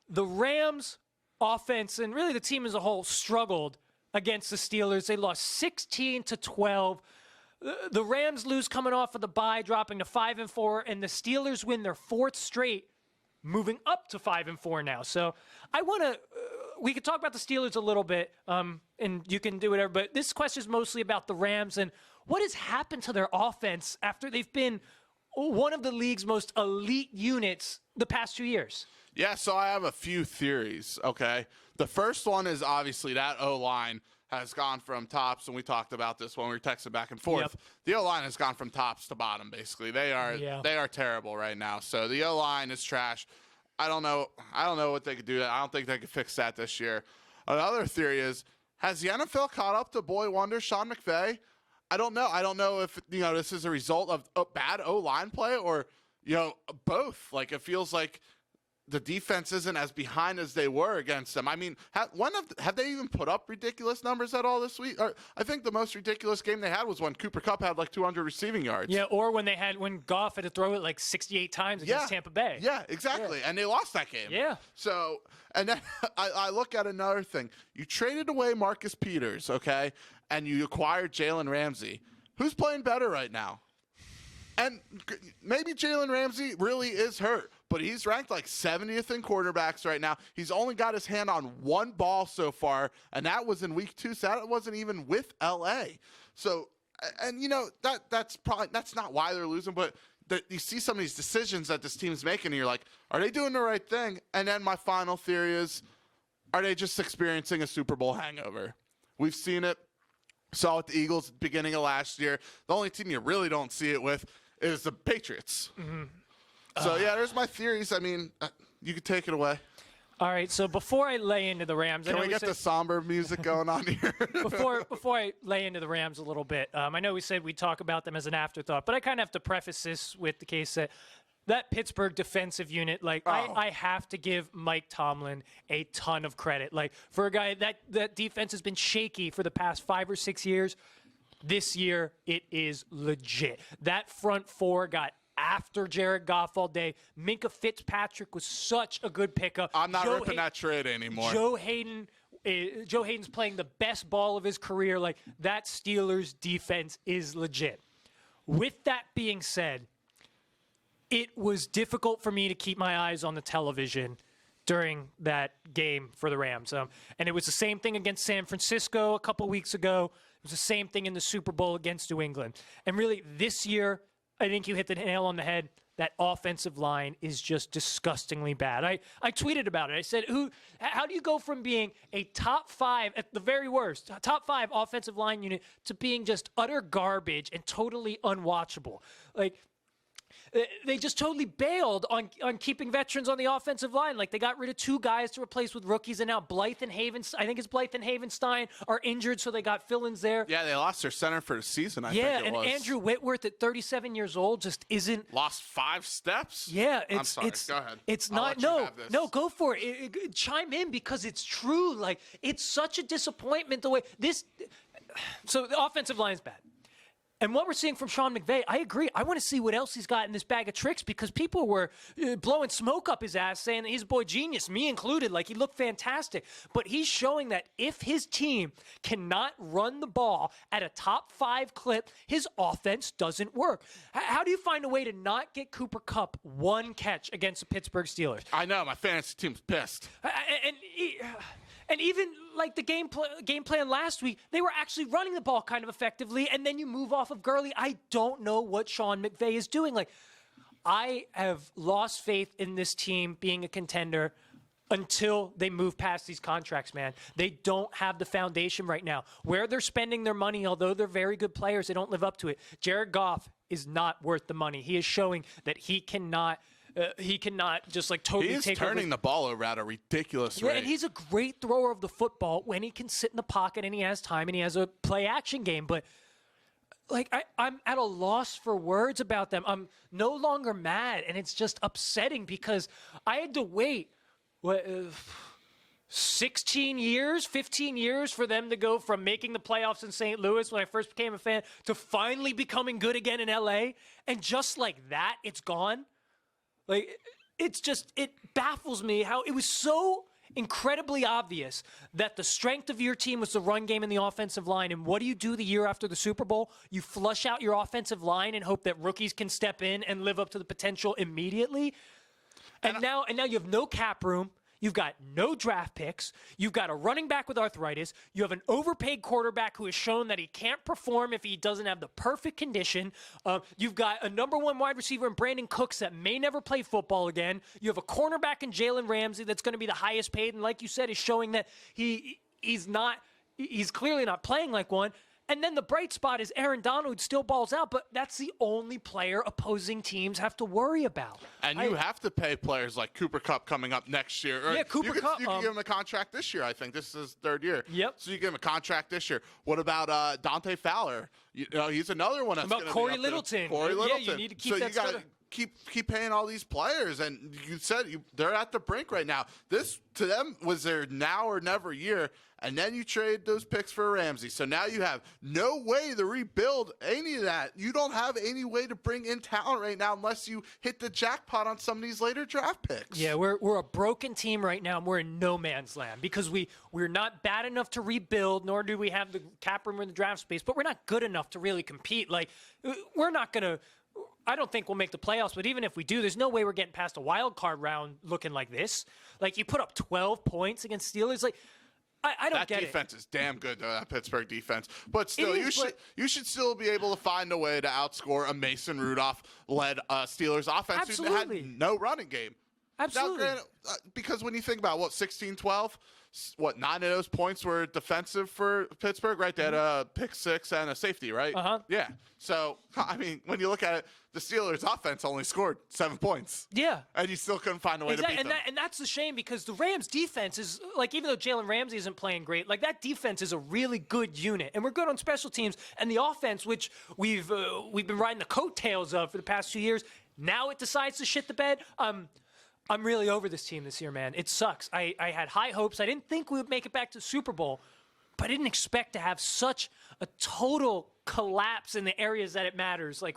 the Rams offense and really the team as a whole struggled against the Steelers. They lost 16-12. The Rams lose coming off of the bye, dropping to 5-4, and the Steelers win their fourth straight, moving up to 5-4 now. So I want to we could talk about the Steelers a little bit, and you can do whatever, but this question is mostly about the Rams and what has happened to their offense after they've been one of the league's most elite units the past 2 years. Yeah, so I have a few theories, okay? The first one is obviously that O-line has gone from tops, and we talked about this when we were texting back and forth. Yep. The O-line has gone from tops to bottom, basically. They are terrible right now. So the O-line is trash. I don't know what they could do. I don't think they could fix that this year. Another theory is, has the NFL caught up to boy wonder Sean McVay? I don't know. I don't know if this is a result of a bad O-line play or both. Like, it feels like the defense isn't as behind as they were against them. I mean, have they even put up ridiculous numbers at all this week? I think the most ridiculous game they had was when Cooper Kupp had like 200 receiving yards. Yeah, or when Goff had to throw it like 68 times against Tampa Bay. Yeah, exactly. Yeah. And they lost that game. Yeah. So, and then I look at another thing. You traded away Marcus Peters, okay, and you acquired Jalen Ramsey. Who's playing better right now? And maybe Jalen Ramsey really is hurt, but he's ranked like 70th in quarterbacks right now. He's only got his hand on one ball so far, and that was in week 2, so that wasn't even with L.A. So, and that's not why they're losing, but you see some of these decisions that this team's making, and you're like, are they doing the right thing? And then my final theory is, are they just experiencing a Super Bowl hangover? We've seen it. Saw it with the Eagles at the beginning of last year. The only team you really don't see it with is the Patriots. Mm-hmm. So, yeah, there's my theories. I mean, you can take it away. All right, so before I lay into the Rams, can we get the somber music going on here? before I lay into the Rams a little bit, I know we said we'd talk about them as an afterthought, but I kind of have to preface this with the case that Pittsburgh defensive unit, I have to give Mike Tomlin a ton of credit. Like, for a guy, that defense has been shaky for the past 5 or 6 years. This year, it is legit. That front four got after Jared Goff all day. Minkah Fitzpatrick was such a good pickup. I'm not ripping that trade anymore. Joe Hayden's playing the best ball of his career. Like, that Steelers defense is legit. With that being said, it was difficult for me to keep my eyes on the television during that game for the Rams. And it was the same thing against San Francisco a couple weeks ago. It was the same thing in the Super Bowl against New England. And really, this year, I think you hit the nail on the head. That offensive line is just disgustingly bad. I tweeted about it. I said, how do you go from being a top 5, at the very worst, top 5 offensive line unit to being just utter garbage and totally unwatchable? Like, they just totally bailed on keeping veterans on the offensive line. Like, they got rid of 2 guys to replace with rookies, and now Blythe and Havenstein are injured, so they got fill-ins there. Yeah, they lost their center for the season, I think it was. And Andrew Whitworth at 37 years old just isn't. Lost 5 steps? Yeah. I'm sorry. Go ahead. It's not. No, go for it. Chime in because it's true. Like, it's such a disappointment the way this. So the offensive line is bad. And what we're seeing from Sean McVay, I agree. I want to see what else he's got in this bag of tricks because people were blowing smoke up his ass saying that he's a boy genius, me included. Like, he looked fantastic. But he's showing that if his team cannot run the ball at a top 5 clip, his offense doesn't work. How do you find a way to not get Cooper Kupp 1 catch against the Pittsburgh Steelers? I know. My fantasy team's pissed. And even like the game plan last week, they were actually running the ball kind of effectively, and then you move off of Gurley. I don't know what Sean McVay is doing. Like, I have lost faith in this team being a contender until they move past these contracts, man. They don't have the foundation right now. Where they're spending their money, although they're very good players, they don't live up to it. Jared Goff is not worth the money. He is showing that he cannot just like totally take over. He's turning the ball over at a ridiculous rate. And he's a great thrower of the football when he can sit in the pocket and he has time and he has a play-action game. But, like, I'm at a loss for words about them. I'm no longer mad, and it's just upsetting because I had to wait, 16 years, 15 years for them to go from making the playoffs in St. Louis when I first became a fan to finally becoming good again in L.A. And just like that, it's gone. Like, it baffles me how it was so incredibly obvious that the strength of your team was the run game and the offensive line. And what do you do the year after the Super Bowl? You flush out your offensive line and hope that rookies can step in and live up to the potential immediately. And now you have no cap room. You've got no draft picks. You've got a running back with arthritis. You have an overpaid quarterback who has shown that he can't perform if he doesn't have the perfect condition. You've got a number one wide receiver in Brandon Cooks that may never play football again. You have a cornerback in Jalen Ramsey that's going to be the highest paid, and like you said, is showing that he's clearly not playing like one. And then the bright spot is Aaron Donald, who still balls out, but that's the only player opposing teams have to worry about. And you have to pay players like Cooper Kupp coming up next year. Yeah, Cooper Kupp. You can give him a contract this year, I think. This is his third year. Yep. So you give him a contract this year. What about Dante Fowler? You know, he's another one that's going to be Corey up Littleton. Corey Littleton. Yeah, you need to keep so that you got to keep paying all these players. And you said they're at the brink right now. This, to them, was their now or never year. And then you trade those picks for Ramsey. So now you have no way to rebuild any of that. You don't have any way to bring in talent right now unless you hit the jackpot on some of these later draft picks. Yeah, we're a broken team right now, and we're in no man's land because we're not bad enough to rebuild, nor do we have the cap room or the draft space, but we're not good enough to really compete. Like, we're not going to – I don't think we'll make the playoffs, but even if we do, there's no way we're getting past a wild card round looking like this. Like, you put up 12 points against Steelers, like – I don't get it. That defense is damn good, though, that Pittsburgh defense. But still, you should still be able to find a way to outscore a Mason Rudolph-led Steelers offense who had no running game. Absolutely. Now, granted, because when you think about, 16-12, 9 of those points were defensive for Pittsburgh, right? They had a pick six and a safety, right? Uh-huh. Yeah. So, I mean, when you look at it, the Steelers' offense only scored 7 points. Yeah. And you still couldn't find a way to beat them. And that's the shame because the Rams' defense is, like, even though Jalen Ramsey isn't playing great, like, that defense is a really good unit. And we're good on special teams. And the offense, which we've been riding the coattails of for the past 2 years, now it decides to shit the bed. I'm really over this team this year, man. It sucks. I had high hopes. I didn't think we would make it back to the Super Bowl, but I didn't expect to have such a total collapse in the areas that it matters like we